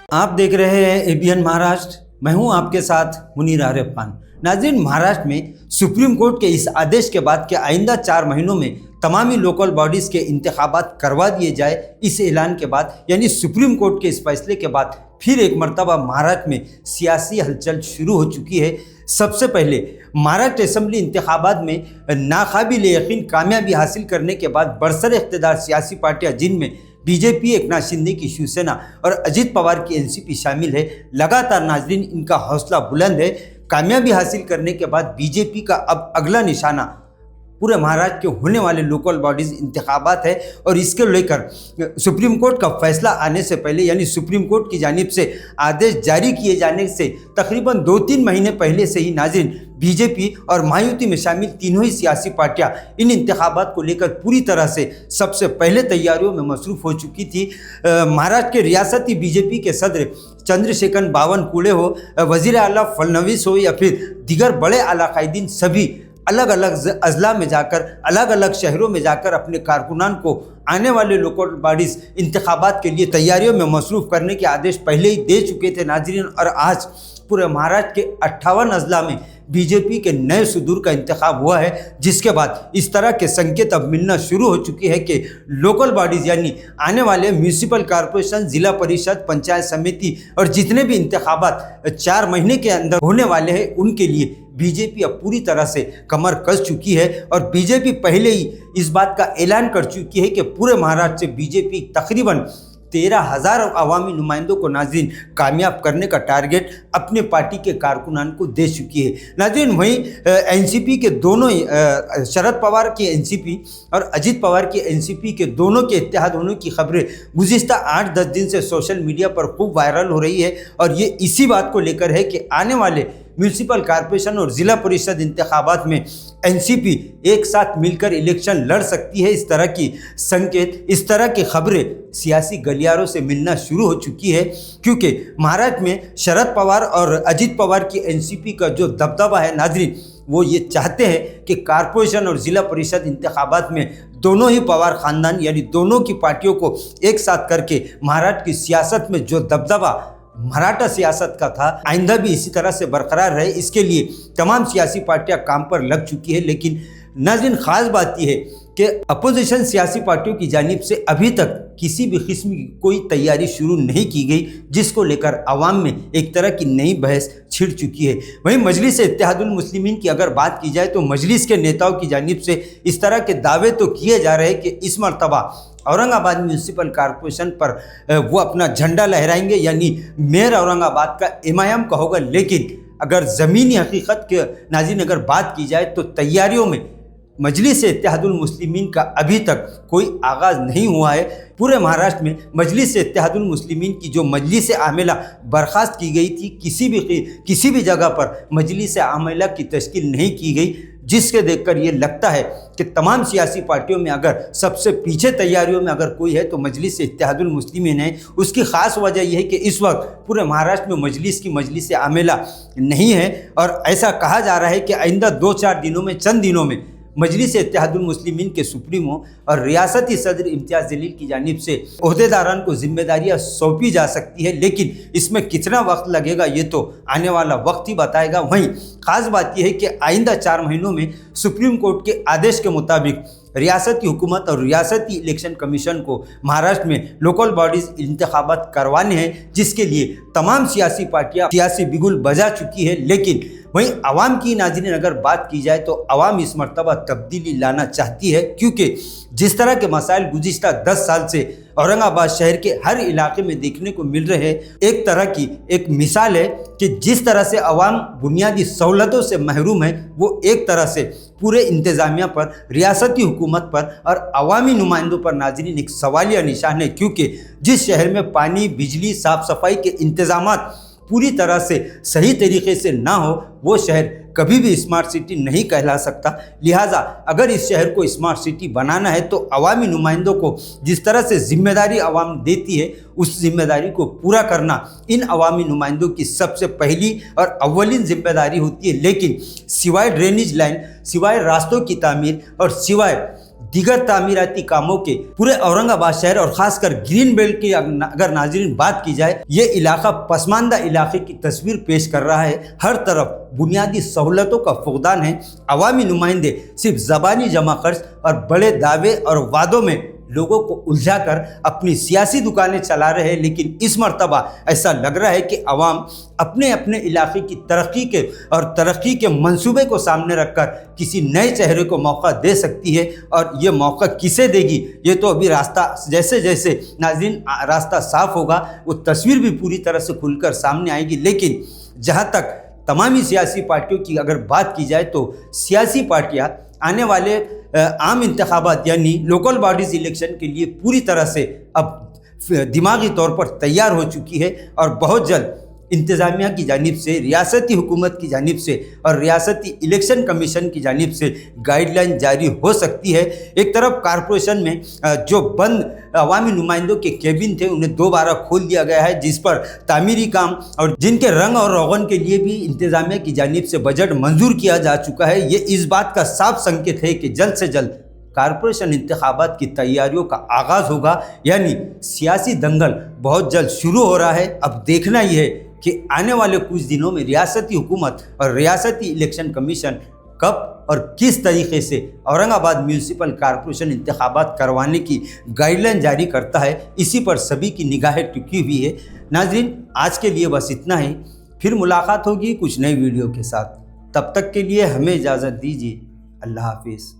आप देख रहे हैं एबीएन महाराष्ट्र। मैं हूं आपके साथ मुनीर आरिफ खान। नाज़रीन, महाराष्ट्र में सुप्रीम कोर्ट के इस आदेश के बाद कि आइंदा 4 महीनों में तमामी लोकल बॉडीज़ के इंतखाबात करवा दिए जाए, इस ऐलान के बाद यानी सुप्रीम कोर्ट के इस फैसले के बाद फिर एक मरतबा महाराष्ट्र में सियासी हलचल शुरू हो चुकी है। सबसे पहले महाराष्ट्र असेंबली इंतखाबात में नाकाबिल यकीन कामयाबी हासिल करने के बाद बरसर इख्तिदार सियासी पार्टियां, जिनमें बीजेपी, एकनाथ शिंदे की शिवसेना और अजित पवार की एनसीपी शामिल है, लगातार नाजरीन इनका हौसला बुलंद है। कामयाबी हासिल करने के बाद बीजेपी का अब अगला निशाना पूरे महाराष्ट्र के होने वाले लोकल बॉडीज़ इंतखाबात है और इसके लेकर सुप्रीम कोर्ट का फैसला आने से पहले यानी सुप्रीम कोर्ट की जानिब से आदेश जारी किए जाने से तकरीबन 2-3 महीने पहले से ही नाज़रीन बीजेपी और महायुति में शामिल तीनों ही सियासी पार्टियां इन इंतखाबात को लेकर पूरी तरह से सबसे पहले तैयारियों में मसरूफ़ हो चुकी थी। महाराष्ट्र के रियासती बीजेपी के सदर चंद्रशेखर बावनकुळे हो, वज़ीर आला फडणवीस हो या फिर दीगर बड़े आला कायदीन, सभी अलग अलग अजला में जाकर, अलग अलग शहरों में जाकर अपने कारकुनान को आने वाले लोकल बॉडीज़ इंतखाबात के लिए तैयारियों में मसरूफ़ करने के आदेश पहले ही दे चुके थे नाजरीन। और आज पूरे महाराष्ट्र के 58 अजला में बीजेपी के नए सदूर का इंतखाब हुआ है, जिसके बाद इस तरह के संकेत अब मिलना शुरू हो चुके हैं कि लोकल बॉडीज़ यानी आने वाले म्यूनिसिपल कॉरपोरेशन, ज़िला परिषद, पंचायत समिति और जितने भी इंतखाबात 4 महीने के अंदर होने वाले हैं, उनके लिए बीजेपी अब पूरी तरह से कमर कस चुकी है। और बीजेपी पहले ही इस बात का ऐलान कर चुकी है कि पूरे महाराष्ट्र से बीजेपी तकरीबन 13,000 अवामी नुमाइंदों को नाज़रीन कामयाब करने का टारगेट अपने पार्टी के कारकुनान को दे चुकी है। नाज़रीन, वहीं एनसीपी के दोनों शरद पवार की एनसीपी और अजित पवार की एनसीपी के दोनों के इत्तेहाद होने की खबरें गुज़िश्ता 8-10 दिन से सोशल मीडिया पर खूब वायरल हो रही है और ये इसी बात को लेकर है कि आने वाले म्यूनिसिपल कॉरपोरेशन और ज़िला परिषद इंतखाबात में एनसीपी एक साथ मिलकर इलेक्शन लड़ सकती है। इस तरह की संकेत, इस तरह की खबरें सियासी गलियारों से मिलना शुरू हो चुकी है, क्योंकि महाराष्ट्र में शरद पवार और अजित पवार की एनसीपी का जो दबदबा है नाजरीन, वो ये चाहते हैं कि कॉरपोरेशन और ज़िला परिषद इंतखाबात में दोनों ही पवार ख़ानदान यानी दोनों की पार्टियों को एक साथ करके महाराष्ट्र की सियासत में जो दबदबा मराठा सियासत का था, आइंदा भी इसी तरह से बरकरार रहे, इसके लिए तमाम सियासी पार्टियां काम पर लग चुकी है। लेकिन नाज़रीन, ख़ास बात यह है कि अपोजिशन सियासी पार्टियों की जानिब से अभी तक किसी भी किस्म की कोई तैयारी शुरू नहीं की गई, जिसको लेकर आवाम में एक तरह की नई बहस छिड़ चुकी है। वहीं मजलिस इत्तेहादुल मुस्लिमीन की अगर बात की जाए तो मजलिस के नेताओं की जानिब से इस तरह के दावे तो किए जा रहे हैं कि इस मरतबा औरंगाबाद म्यूनिसिपल कॉरपोरेशन पर वो अपना झंडा लहराएंगे, यानी मेयर औरंगाबाद का एमआईएम का होगा। लेकिन अगर ज़मीनी हकीकत के नाज़रीन अगर बात की जाए तो तैयारियों में मजलिस इत्तेहादुल मुस्लिमीन का अभी तक कोई आगाज़ नहीं हुआ है। पूरे महाराष्ट्र में मजलिस इत्तेहादुल मुस्लिमीन की जो मजलिस आमिला बर्खास्त की गई थी, किसी भी जगह पर मजलिस आमिला की तश्कील नहीं की गई, जिसके देखकर ये लगता है कि तमाम सियासी पार्टियों में अगर सबसे पीछे तैयारियों में अगर कोई है तो मजलिस इत्तेहादुल मुस्लिमीन है। उसकी ख़ास वजह यह है कि इस वक्त पूरे महाराष्ट्र में मजलिस आमिला नहीं है और ऐसा कहा जा रहा है कि आइंदा 2-4 दिनों में, चंद दिनों में मजलिस इत्तेहादुल मुस्लिमीन के सुप्रीमो और रियासती सदर इम्तियाज़ जलील की जानिब से ओहदेदारान को जिम्मेदारियां सौंपी जा सकती है, लेकिन इसमें कितना वक्त लगेगा ये तो आने वाला वक्त ही बताएगा। वहीं ख़ास बात यह है कि आइंदा 4 महीनों में सुप्रीम कोर्ट के आदेश के मुताबिक रियासती हुकूमत और रियासती इलेक्शन कमीशन को महाराष्ट्र में लोकल बॉडीज़ इंतखाबात करवाने हैं, जिसके लिए तमाम सियासी पार्टियां सियासी बिगुल बजा चुकी है। लेकिन वहीं आवाम की नाज़रीन अगर बात की जाए तो आवाम इस मरतबा तब्दीली लाना चाहती है, क्योंकि जिस तरह के मसाइल गुज़िश्ता 10 साल से औरंगाबाद शहर के हर इलाके में देखने को मिल रहे हैं, एक तरह की एक मिसाल है कि जिस तरह से आवाम बुनियादी सहूलतों से महरूम है, वो एक तरह से पूरे इंतज़ामिया पर, रियासती हुकूमत पर और अवामी नुमाइंदों पर नाज़रीन एक सवालिया निशान है, क्योंकि जिस शहर में पानी, बिजली, साफ़ सफाई के इंतज़ामात पूरी तरह से सही तरीके से ना हो, वो शहर कभी भी स्मार्ट सिटी नहीं कहला सकता। लिहाजा अगर इस शहर को स्मार्ट सिटी बनाना है तो अवामी नुमाइंदों को जिस तरह से जिम्मेदारी अवाम देती है, उस जिम्मेदारी को पूरा करना इन अवामी नुमाइंदों की सबसे पहली और अव्वलीन जिम्मेदारी होती है। लेकिन सिवाय ड्रेनेज लाइन, सिवाय रास्तों की तामीर और सिवाय दीगर तामीराती कामों के पूरे औरंगाबाद शहर और खासकर ग्रीन बेल्ट की अगर नाजरीन बात की जाए, ये इलाका पसमानदा इलाके की तस्वीर पेश कर रहा है। हर तरफ बुनियादी सहूलतों का फुकदान है। अवामी नुमाइंदे सिर्फ ज़बानी जमा खर्च और बड़े दावे और वादों में लोगों को उलझाकर अपनी सियासी दुकानें चला रहे हैं, लेकिन इस मर्तबा ऐसा लग रहा है कि अवाम अपने अपने इलाके की तरक्की के मंसूबे को सामने रखकर किसी नए चेहरे को मौका दे सकती है। और ये मौका किसे देगी, ये तो अभी रास्ता जैसे जैसे नाज़रीन रास्ता साफ होगा वो तस्वीर भी पूरी तरह से खुलकर सामने आएगी। लेकिन जहाँ तक तमामी सियासी पार्टियों की अगर बात की जाए तो सियासी पार्टियाँ आने वाले आम इंतखाबात यानी लोकल बॉडीज़ इलेक्शन के लिए पूरी तरह से अब दिमागी तौर पर तैयार हो चुकी है और बहुत जल्द इंतज़ामिया की जानिब से, रियासती हुकूमत की जानिब से और रियासती इलेक्शन कमीशन की जानिब से गाइडलाइन जारी हो सकती है। एक तरफ कारपोरेशन में जो बंद अवामी नुमाइंदों के केबिन थे उन्हें दोबारा खोल दिया गया है, जिस पर तामीरी काम और जिनके रंग और रोगन के लिए भी इंतज़ामिया की जानिब से बजट मंजूर किया जा चुका है। ये इस बात का साफ संकेत है कि जल्द से जल्द कारपोरेशन इंतखाबात की तैयारियों का आगाज़ होगा, यानी सियासी दंगल बहुत जल्द शुरू हो रहा है। अब देखना ही है कि आने वाले कुछ दिनों में रियासती हुकूमत और रियासती इलेक्शन कमीशन कब और किस तरीके से औरंगाबाद म्यूनसिपल कॉरपोरेशन इंतखाबात करवाने की गाइडलाइन जारी करता है, इसी पर सभी की निगाहें टिकी हुई है। नाज़रीन, आज के लिए बस इतना ही। फिर मुलाकात होगी कुछ नई वीडियो के साथ। तब तक के लिए हमें इजाज़त दीजिए। अल्लाह हाफिज़।